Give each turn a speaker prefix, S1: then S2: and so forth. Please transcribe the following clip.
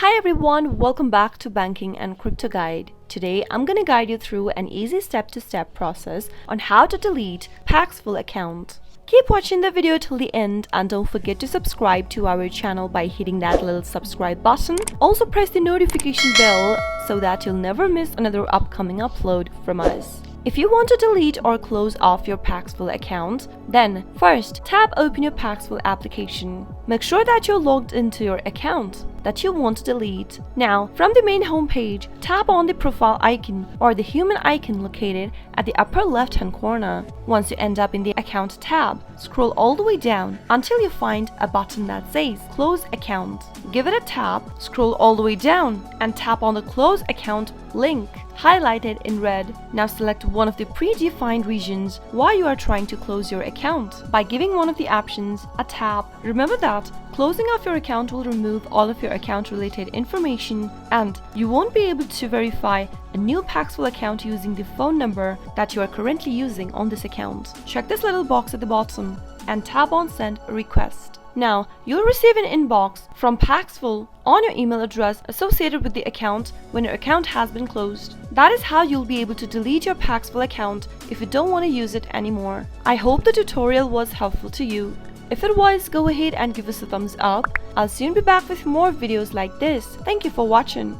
S1: Hi everyone, welcome back to Banking and Crypto Guide. Today I'm going to guide you through an easy step-to-step process on how to delete Paxful account. Keep watching the video till the end and don't forget to subscribe to our channel by hitting that little subscribe button. Also press the notification bell so that you'll never miss another upcoming upload from us. If you want to delete or close off your Paxful account, then first tap open your Paxful application. Make sure that you're logged into your account that you want to delete. Now, from the main homepage, tap on the profile icon or the human icon located at the upper left-hand corner. Once you end up in the Account tab, scroll all the way down until you find a button that says Close Account. Give it a tap, scroll all the way down, and tap on the Close Account link highlighted in red. Now select one of the predefined regions while you are trying to close your account by giving one of the options a tap. Remember that closing off your account will remove all of your account related information and you won't be able to verify a new Paxful account using the phone number that you are currently using on this account. Check this little box at the bottom and tap on Send a Request. Now, you'll receive an inbox from Paxful on your email address associated with the account when your account has been closed. That is how you'll be able to delete your Paxful account if you don't want to use it anymore. I hope the tutorial was helpful to you. If it was, go ahead and give us a thumbs up. I'll soon be back with more videos like this. Thank you for watching.